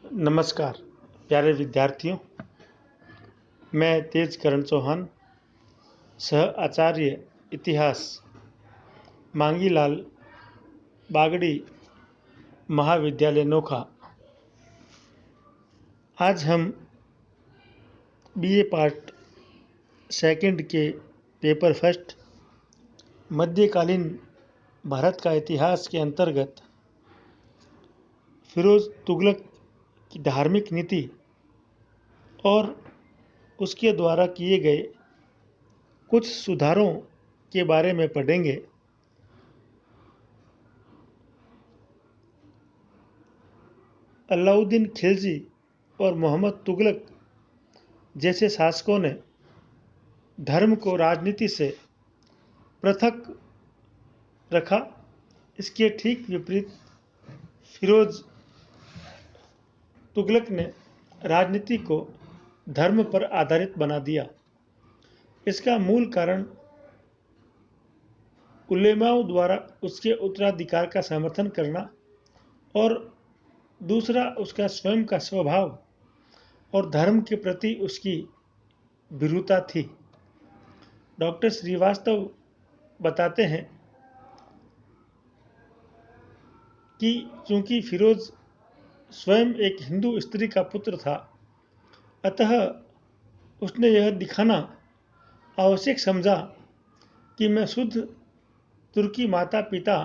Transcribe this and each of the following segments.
नमस्कार प्यारे विद्यार्थियों। मैं तेजकरण चौहान, सह आचार्य इतिहास, मांगीलाल बागड़ी महाविद्यालय नोखा। आज हम बीए पार्ट सेकंड के पेपर फर्स्ट मध्यकालीन भारत का इतिहास के अंतर्गत फिरोज तुगलक की धार्मिक नीति और उसके द्वारा किए गए कुछ सुधारों के बारे में पढ़ेंगे। अलाउद्दीन खिलजी और मोहम्मद तुगलक जैसे शासकों ने धर्म को राजनीति से पृथक रखा। इसके ठीक विपरीत फिरोज तुगलक ने राजनीति को धर्म पर आधारित बना दिया। इसका मूल कारण उलेमाओं द्वारा उसके उत्तराधिकार का समर्थन करना और दूसरा उसका स्वयं का स्वभाव और धर्म के प्रति उसकी भीरुता थी। डॉक्टर श्रीवास्तव बताते हैं कि चूंकि फिरोज स्वयं एक हिंदू स्त्री का पुत्र था, अतः उसने यह दिखाना आवश्यक समझा कि मैं शुद्ध तुर्की माता पिता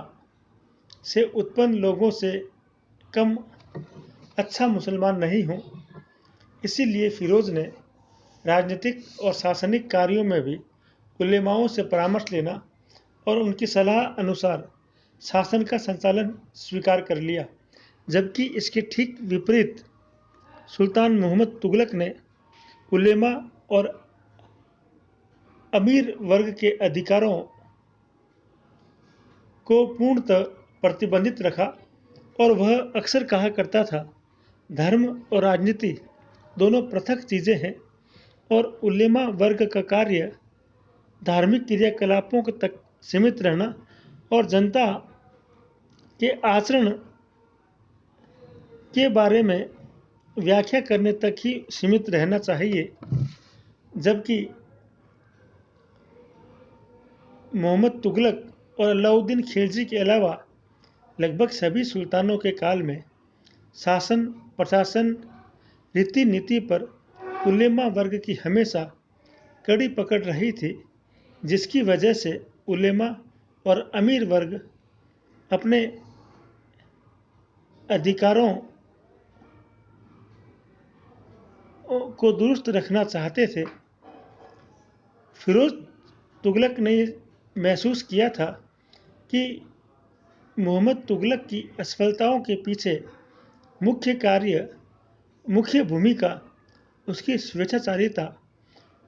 से उत्पन्न लोगों से कम अच्छा मुसलमान नहीं हूँ। इसीलिए फिरोज ने राजनीतिक और शासनिक कार्यों में भी उलेमाओं से परामर्श लेना और उनकी सलाह अनुसार शासन का संचालन स्वीकार कर लिया। जबकि इसके ठीक विपरीत सुल्तान मोहम्मद तुगलक ने उलेमा और अमीर वर्ग के अधिकारों को पूर्णतः प्रतिबंधित रखा और वह अक्सर कहा करता था, धर्म और राजनीति दोनों पृथक चीज़ें हैं और उलेमा वर्ग का कार्य धार्मिक क्रियाकलापों तक सीमित रहना और जनता के आचरण के बारे में व्याख्या करने तक ही सीमित रहना चाहिए। जबकि मोहम्मद तुगलक और अलाउद्दीन खिलजी के अलावा लगभग सभी सुल्तानों के काल में शासन प्रशासन रीति नीति पर उलेमा वर्ग की हमेशा कड़ी पकड़ रही थी, जिसकी वजह से उलेमा और अमीर वर्ग अपने अधिकारों को दुरुस्त रखना चाहते थे। फिरोज तुगलक ने महसूस किया था कि मोहम्मद तुगलक की असफलताओं के पीछे मुख्य भूमिका उसकी स्वेच्छाचारिता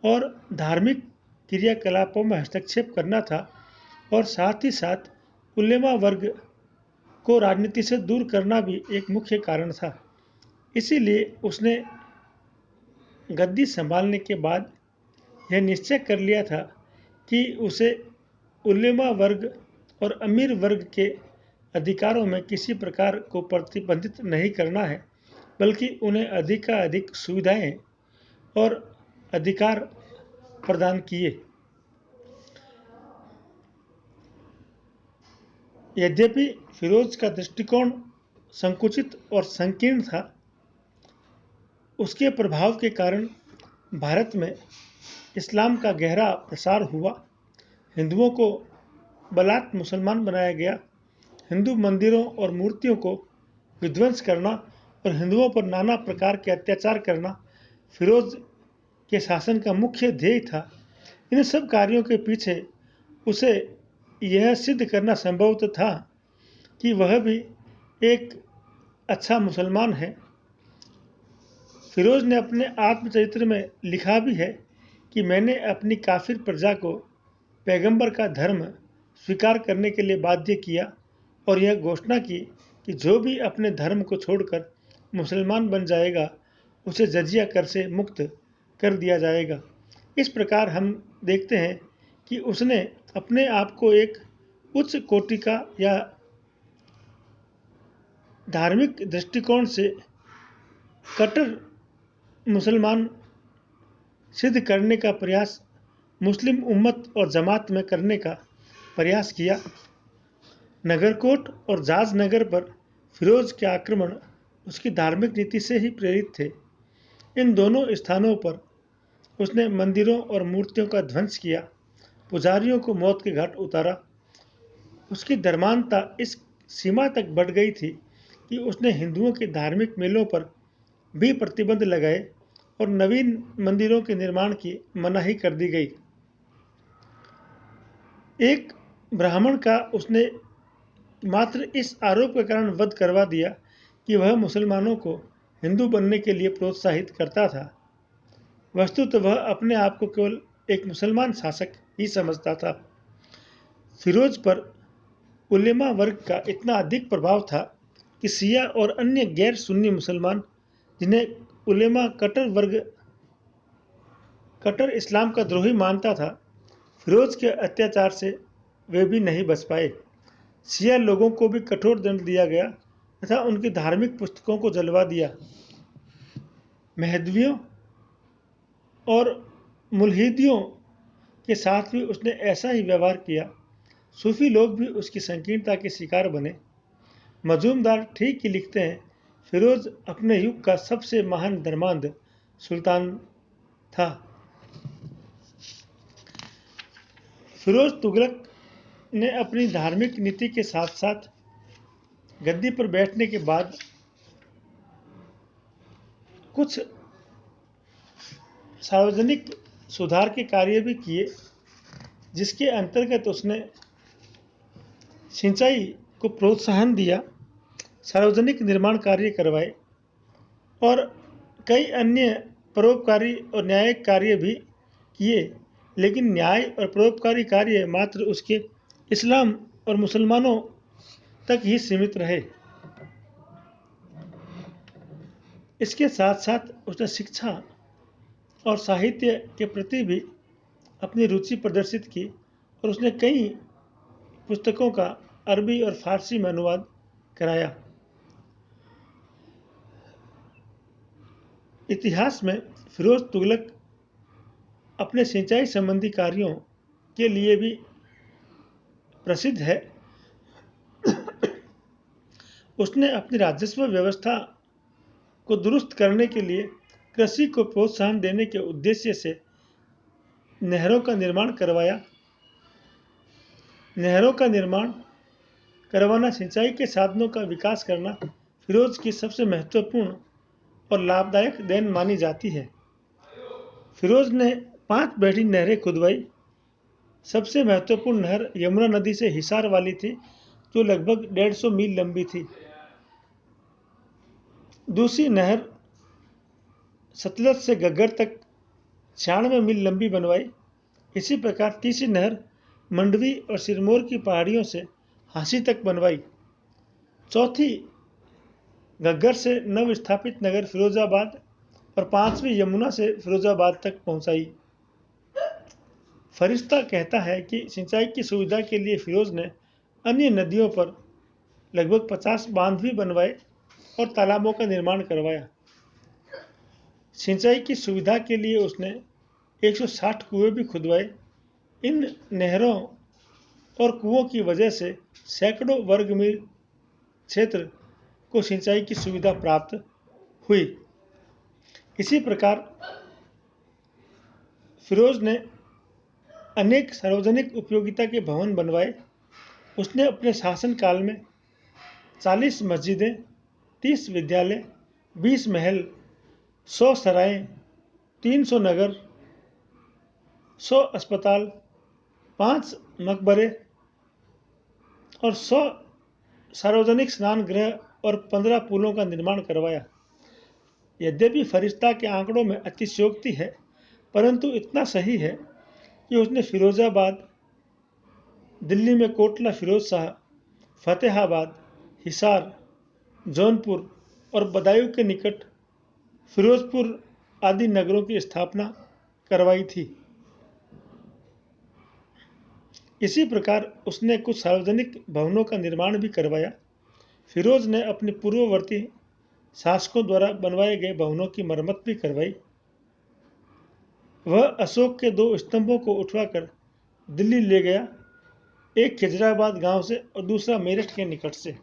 और धार्मिक क्रियाकलापों में हस्तक्षेप करना था और साथ ही साथ उलेमा वर्ग को राजनीति से दूर करना भी एक मुख्य कारण था। इसीलिए उसने गद्दी संभालने के बाद यह निश्चय कर लिया था कि उसे उलेमा वर्ग और अमीर वर्ग के अधिकारों में किसी प्रकार को प्रतिबंधित नहीं करना है, बल्कि उन्हें अधिक सुविधाएं और अधिकार प्रदान किए। यद्यपि फिरोज का दृष्टिकोण संकुचित और संकीर्ण था, उसके प्रभाव के कारण भारत में इस्लाम का गहरा प्रसार हुआ। हिंदुओं को बलात् मुसलमान बनाया गया। हिंदू मंदिरों और मूर्तियों को विध्वंस करना और हिंदुओं पर नाना प्रकार के अत्याचार करना फिरोज के शासन का मुख्य ध्येय था। इन सब कार्यों के पीछे उसे यह सिद्ध करना संभव था कि वह भी एक अच्छा मुसलमान है। फिरोज ने अपने आत्मचरित्र में लिखा भी है कि मैंने अपनी काफिर प्रजा को पैगंबर का धर्म स्वीकार करने के लिए बाध्य किया और यह घोषणा की कि जो भी अपने धर्म को छोड़कर मुसलमान बन जाएगा उसे जजिया कर से मुक्त कर दिया जाएगा। इस प्रकार हम देखते हैं कि उसने अपने आप को एक उच्च कोटि का या धार्मिक दृष्टिकोण से कट्टर मुसलमान सिद्ध करने का प्रयास मुस्लिम उम्मत और जमात में करने का प्रयास किया। नगरकोट और जाज नगर पर फिरोज के आक्रमण उसकी धार्मिक नीति से ही प्रेरित थे। इन दोनों स्थानों पर उसने मंदिरों और मूर्तियों का ध्वंस किया, पुजारियों को मौत के घाट उतारा। उसकी धर्मांधता इस सीमा तक बढ़ गई थी कि उसने हिंदुओं के धार्मिक मेलों पर भी प्रतिबंध लगाए और नवीन मंदिरों के निर्माण की मनाही कर दी गई। एक ब्राह्मण का उसने मात्र इस आरोप के कारण वध करवा दिया कि वह मुसलमानों को हिंदू बनने के लिए प्रोत्साहित करता था। वस्तुतः वह अपने आप को केवल एक मुसलमान शासक ही समझता था। फिरोज पर उलेमा वर्ग का इतना अधिक प्रभाव था कि शिया और अन्य गैर सुन्नी मुसलमान, जिन्हें उलेमा कट्टर इस्लाम का द्रोही मानता था, फिरोज के अत्याचार से वे भी नहीं बच पाए। शिया लोगों को भी कठोर दंड दिया गया तथा उनकी धार्मिक पुस्तकों को जलवा दिया। महदवियों और मुल्हिदियों के साथ भी उसने ऐसा ही व्यवहार किया। सूफी लोग भी उसकी संकीर्णता के शिकार बने। मजूमदार ठीक ही लिखते हैं, फिरोज अपने युग का सबसे महान धर्मांध सुल्तान था। फिरोज तुगलक ने अपनी धार्मिक नीति के साथ साथ गद्दी पर बैठने के बाद कुछ सार्वजनिक सुधार के कार्य भी किए, जिसके अंतर्गत उसने सिंचाई को प्रोत्साहन दिया, सार्वजनिक निर्माण कार्य करवाए और कई अन्य परोपकारी और न्यायिक कार्य भी किए। लेकिन न्याय और परोपकारी कार्य मात्र उसके इस्लाम और मुसलमानों तक ही सीमित रहे। इसके साथ साथ उसने शिक्षा और साहित्य के प्रति भी अपनी रुचि प्रदर्शित की और उसने कई पुस्तकों का अरबी और फारसी में अनुवाद कराया। इतिहास में फिरोज तुगलक अपने सिंचाई संबंधी कार्यों के लिए भी प्रसिद्ध है। उसने अपनी राजस्व व्यवस्था को दुरुस्त करने के लिए कृषि को प्रोत्साहन देने के उद्देश्य से नहरों का निर्माण करवाया। नहरों का निर्माण करवाना, सिंचाई के साधनों का विकास करना फिरोज की सबसे महत्वपूर्ण और लाभदायक देन मानी जाती है। फिरोज ने 5 बड़ी नहरें खुदवाई। सबसे महत्वपूर्ण नहर यमुना नदी से हिसार वाली थी, जो लगभग 150 मील लंबी थी। दूसरी नहर सतलज से घग्गर तक 96 मील लंबी बनवाई। इसी प्रकार तीसरी नहर मंडवी और सिरमौर की पहाड़ियों से हांसी तक बनवाई। चौथी घग्गर से नव स्थापित नगर फिरोजाबाद और 5वीं यमुना से फिरोजाबाद तक पहुंचाई। फरिश्ता कहता है कि सिंचाई की सुविधा के लिए फिरोज ने अन्य नदियों पर लगभग 50 बांध भी बनवाए और तालाबों का निर्माण करवाया। सिंचाई की सुविधा के लिए उसने 160 कुएं भी खुदवाए। इन नहरों और कुओं की वजह से सैकड़ों वर्ग मील क्षेत्र को सिंचाई की सुविधा प्राप्त हुई। इसी प्रकार फिरोज ने अनेक सार्वजनिक उपयोगिता के भवन बनवाए। उसने अपने शासनकाल में 40 मस्जिदें, 30 विद्यालय, 20 महल, 100 सराएं, 300 नगर, 100 अस्पताल, 5 मकबरे और 100 सार्वजनिक स्नान गृह और 15 पुलों का निर्माण करवाया। यद्यपि फरिश्ता के आंकड़ों में अतिशयोक्ति है, परंतु इतना सही है कि उसने फिरोजाबाद, दिल्ली में कोटला फिरोज शाह, फतेहाबाद, हिसार, जौनपुर और बदायूं के निकट फिरोजपुर आदि नगरों की स्थापना करवाई थी। इसी प्रकार उसने कुछ सार्वजनिक भवनों का निर्माण भी करवाया। फिरोज ने अपनी पूर्ववर्ती शासकों द्वारा बनवाए गए भवनों की मरम्मत भी करवाई। वह अशोक के 2 स्तंभों को उठवाकर दिल्ली ले गया, एक खिजराबाद गांव से और दूसरा मेरठ के निकट से।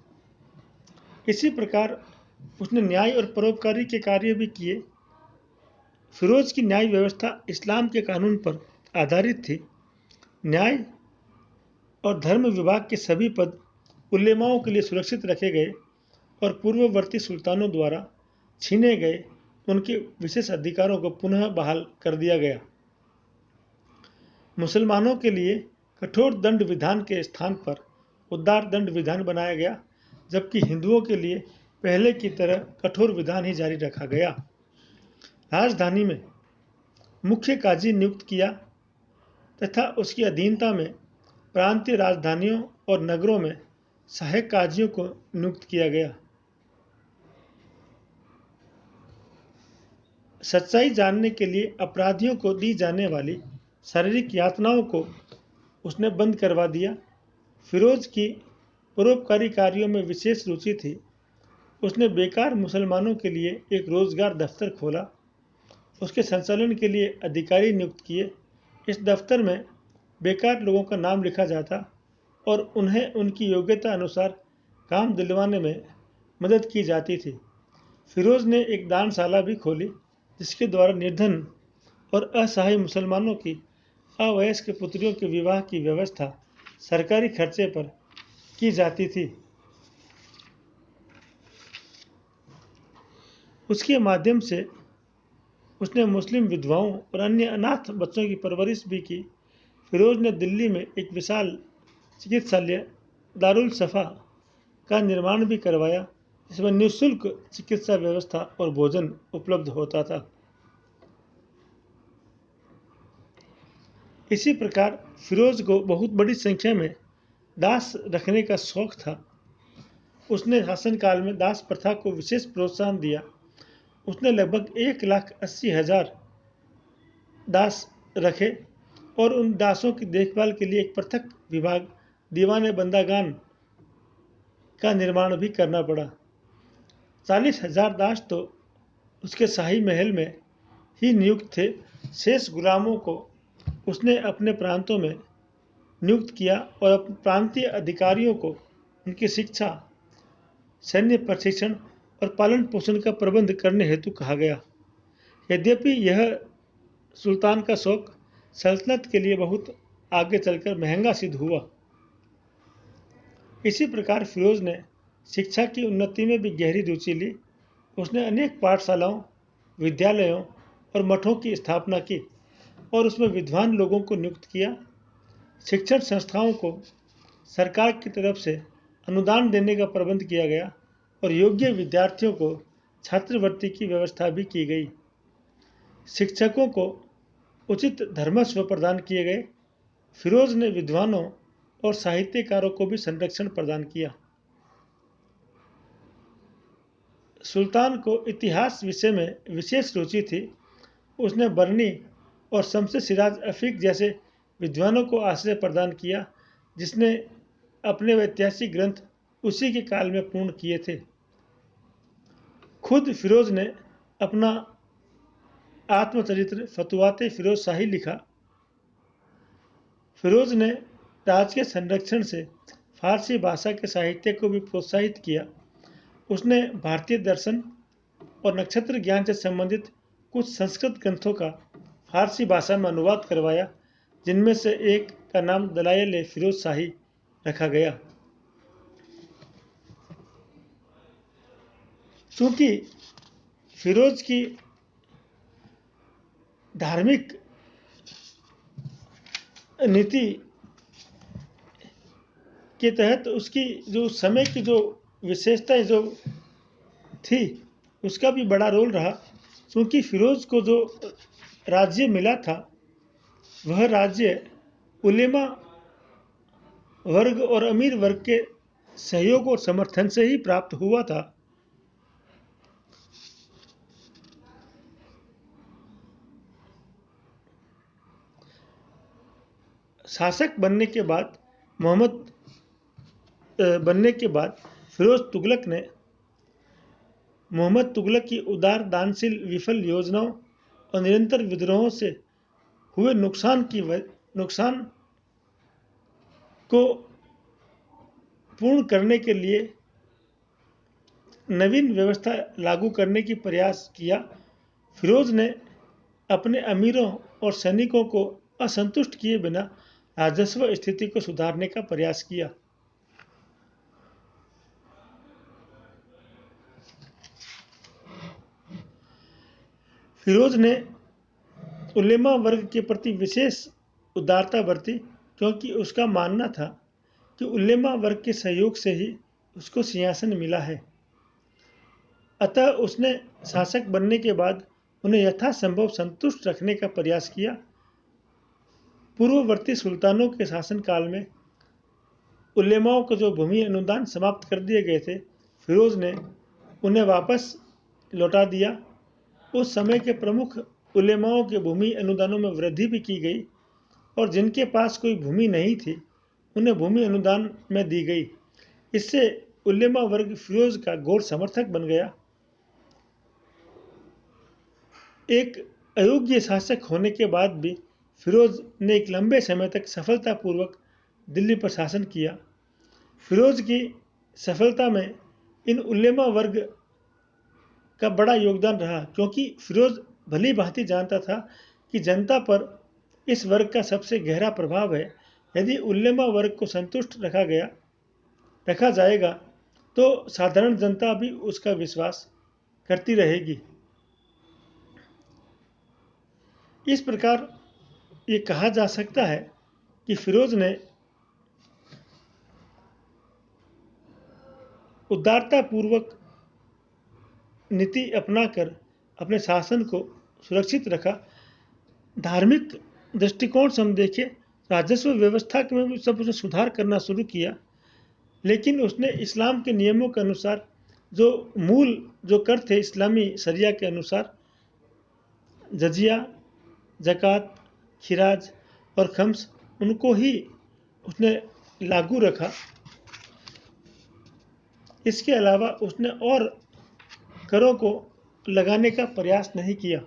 इसी प्रकार उसने न्याय और परोपकारी के कार्य भी किए। फिरोज की न्याय व्यवस्था इस्लाम के कानून पर आधारित थी। न्याय और धर्म विभाग के सभी पद उलेमाओं के लिए सुरक्षित रखे गए और पूर्ववर्ती सुल्तानों द्वारा छीने गए उनके विशेष अधिकारों को पुनः बहाल कर दिया गया। मुसलमानों के लिए कठोर दंड विधान के स्थान पर उदार दंड विधान बनाया गया, जबकि हिंदुओं के लिए पहले की तरह कठोर विधान ही जारी रखा गया। राजधानी में मुख्य काजी नियुक्त किया तथा उसकी अधीनता में प्रांतीय राजधानियों और नगरों में सहायक काजियों को नियुक्त किया गया। सच्चाई जानने के लिए अपराधियों को दी जाने वाली शारीरिक यातनाओं को उसने बंद करवा दिया। फिरोज की परोपकारी कार्यों में विशेष रुचि थी। उसने बेकार मुसलमानों के लिए एक रोजगार दफ्तर खोला, उसके संचालन के लिए अधिकारी नियुक्त किए। इस दफ्तर में बेकार लोगों का नाम लिखा जाता और उन्हें उनकी योग्यता अनुसार काम दिलवाने में मदद की जाती थी। फिरोज ने एक दानशाला भी खोली, जिसके द्वारा निर्धन और असहाय मुसलमानों की अवयस्क पुत्रियों के विवाह की व्यवस्था सरकारी खर्चे पर की जाती थी। उसके माध्यम से उसने मुस्लिम विधवाओं और अन्य अनाथ बच्चों की परवरिश भी की। फिरोज ने दिल्ली में एक विशाल चिकित्सालय दारुल सफ़ा का निर्माण भी करवाया, जिसमें निःशुल्क चिकित्सा व्यवस्था और भोजन उपलब्ध होता था। इसी प्रकार फिरोज को बहुत बड़ी संख्या में दास रखने का शौक था। उसने शासनकाल में दास प्रथा को विशेष प्रोत्साहन दिया। उसने लगभग 1,80,000 दास रखे और उन दासों की देखभाल के लिए एक पृथक विभाग दीवाने बंदागान का निर्माण भी करना पड़ा। 40,000 दास तो उसके शाही महल में ही नियुक्त थे। शेष गुलामों को उसने अपने प्रांतों में नियुक्त किया और प्रांतीय अधिकारियों को उनकी शिक्षा, सैन्य प्रशिक्षण और पालन पोषण का प्रबंध करने हेतु कहा गया। यद्यपि यह सुल्तान का शौक सल्तनत के लिए बहुत आगे चलकर महंगा सिद्ध हुआ। इसी प्रकार फिरोज ने शिक्षा की उन्नति में भी गहरी रुचि ली। उसने अनेक पाठशालाओं, विद्यालयों और मठों की स्थापना की और उसमें विद्वान लोगों को नियुक्त किया। शिक्षण संस्थाओं को सरकार की तरफ से अनुदान देने का प्रबंध किया गया और योग्य विद्यार्थियों को छात्रवृत्ति की व्यवस्था भी की गई। शिक्षकों को उचित धर्मस्व प्रदान किए गए। फिरोज ने विद्वानों और साहित्यकारों को भी संरक्षण प्रदान किया। सुल्तान को इतिहास विषय में विशेष रुचि थी। उसने बरनी और शम्स सिराज अफीक जैसे विद्वानों को आश्रय प्रदान किया, जिसने अपने ऐतिहासिक ग्रंथ उसी के काल में पूर्ण किए थे। खुद फिरोज ने अपना आत्मचरित्र फतुवाते फिरोज शाही लिखा। फिरोज ने राज के संरक्षण से फारसी भाषा के साहित्य को भी प्रोत्साहित किया। उसने भारतीय दर्शन और नक्षत्र ज्ञान से संबंधित कुछ संस्कृत ग्रंथों का फारसी भाषा में अनुवाद करवाया, जिनमें से एक का नाम दलाइल फिरोज शाही रखा गया। चूँकि फिरोज की धार्मिक नीति के तहत उसकी जो समय की जो विशेषताएं जो थी, उसका भी बड़ा रोल रहा। क्योंकि फिरोज को जो राज्य मिला था, वह राज्य उलेमा वर्ग और अमीर वर्ग के सहयोग और समर्थन से ही प्राप्त हुआ था। शासक बनने के बाद फिरोज तुगलक ने मोहम्मद तुगलक की उदार दानशील विफल योजनाओं और निरंतर विद्रोहों से हुए नुकसान को पूर्ण करने के लिए नवीन व्यवस्था लागू करने की प्रयास किया। फिरोज ने अपने अमीरों और सैनिकों को असंतुष्ट किए बिना राजस्व स्थिति को सुधारने का प्रयास किया। फिरोज ने उलेमा वर्ग के प्रति विशेष उदारता बरती, क्योंकि उसका मानना था कि उलेमा वर्ग के सहयोग से ही उसको सिंहासन मिला है। अतः उसने शासक बनने के बाद उन्हें यथासंभव संतुष्ट रखने का प्रयास किया। पूर्ववर्ती सुल्तानों के शासनकाल में उलेमाओं को जो भूमि अनुदान समाप्त कर दिए गए थे, फिरोज ने उन्हें वापस लौटा दिया। उस समय के प्रमुख उलेमाओं के भूमि अनुदानों में वृद्धि भी की गई और जिनके पास कोई भूमि नहीं थी उन्हें भूमि अनुदान में दी गई। इससे उलेमा वर्ग फिरोज का घोर समर्थक बन गया। एक अयोग्य शासक होने के बाद भी फिरोज ने एक लंबे समय तक सफलतापूर्वक दिल्ली पर शासन किया। फिरोज की सफलता में इन उलेमा वर्ग का बड़ा योगदान रहा, क्योंकि फिरोज भली भांति जानता था कि जनता पर इस वर्ग का सबसे गहरा प्रभाव है। यदि उलेमा वर्ग को संतुष्ट रखा जाएगा तो साधारण जनता भी उसका विश्वास करती रहेगी। इस प्रकार ये कहा जा सकता है कि फिरोज ने उदारतापूर्वक नीति अपनाकर अपने शासन को सुरक्षित रखा। धार्मिक दृष्टिकोण से हम देखें, राजस्व व्यवस्था में भी सब उसने सुधार करना शुरू किया, लेकिन उसने इस्लाम के नियमों के अनुसार जो कर थे इस्लामी शरिया के अनुसार, जजिया, ज़कात, खिराज और खम्स, उनको ही उसने लागू रखा। इसके अलावा उसने और करों को लगाने का प्रयास नहीं किया।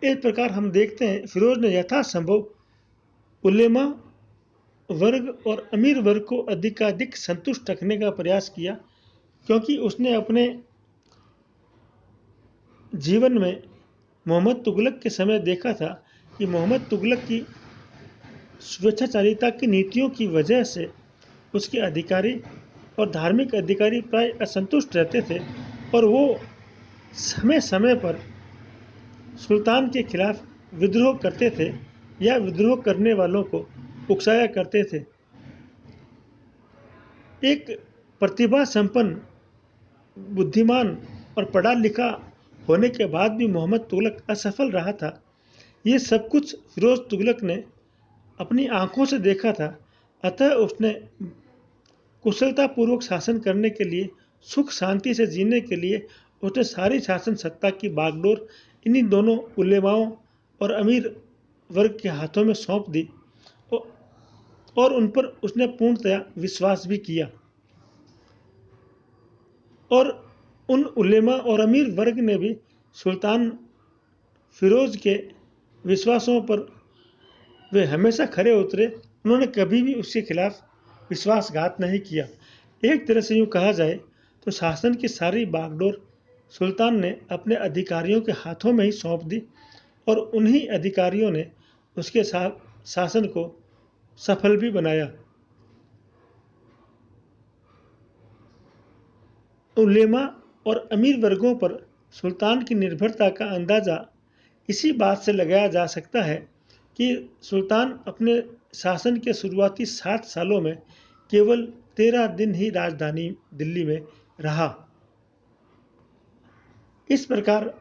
इस प्रकार हम देखते हैं फिरोज ने यथासंभव उलेमा वर्ग और अमीर वर्ग को अधिकाधिक संतुष्ट रखने का प्रयास किया, क्योंकि उसने अपने जीवन में मोहम्मद तुगलक के समय देखा था कि मोहम्मद तुगलक की स्वेच्छाचारिता की नीतियों की वजह से उसके अधिकारी और धार्मिक अधिकारी प्राय असंतुष्ट रहते थे और वो समय समय पर सुल्तान के खिलाफ विद्रोह करते थे या विद्रोह करने वालों को उकसाया करते थे। एक प्रतिभा संपन्न, बुद्धिमान और पढ़ा लिखा होने के बाद भी मोहम्मद तुगलक असफल रहा था। ये सब कुछ फिरोज तुगलक ने अपनी आंखों से देखा था। अतः उसने कुशलतापूर्वक शासन करने के लिए, सुख शांति से जीने के लिए उसने सारी शासन सत्ता की बागडोर इन्हीं दोनों उलेमाओं और अमीर वर्ग के हाथों में सौंप दी और उन पर उसने पूर्णतया विश्वास भी किया। और उन उलेमा और अमीर वर्ग ने भी सुल्तान फिरोज के विश्वासों पर वे हमेशा खरे उतरे। उन्होंने कभी भी उसके खिलाफ विश्वासघात नहीं किया। एक तरह से यूँ कहा जाए तो शासन की सारी बागडोर सुल्तान ने अपने अधिकारियों के हाथों में ही सौंप दी और उन्हीं अधिकारियों ने उसके शासन को सफल भी बनाया। उलेमा और अमीर वर्गों पर सुल्तान की निर्भरता का अंदाज़ा इसी बात से लगाया जा सकता है कि सुल्तान अपने शासन के शुरुआती 7 सालों में केवल 13 दिन ही राजधानी दिल्ली में रहा। इस प्रकार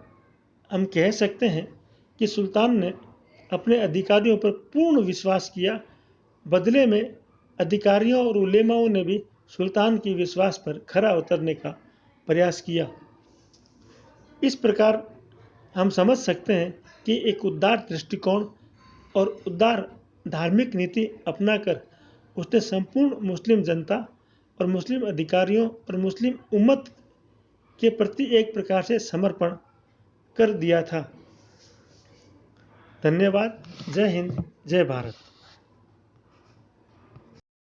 हम कह सकते हैं कि सुल्तान ने अपने अधिकारियों पर पूर्ण विश्वास किया। बदले में अधिकारियों और उलेमाओं ने भी सुल्तान की विश्वास पर खरा उतरने का प्रयास किया। इस प्रकार हम समझ सकते हैं कि एक उदार दृष्टिकोण और उदार धार्मिक नीति अपनाकर उसने संपूर्ण मुस्लिम जनता और मुस्लिम अधिकारियों और मुस्लिम उम्मत के प्रति एक प्रकार से समर्पण कर दिया था। धन्यवाद। जय हिंद, जय भारत।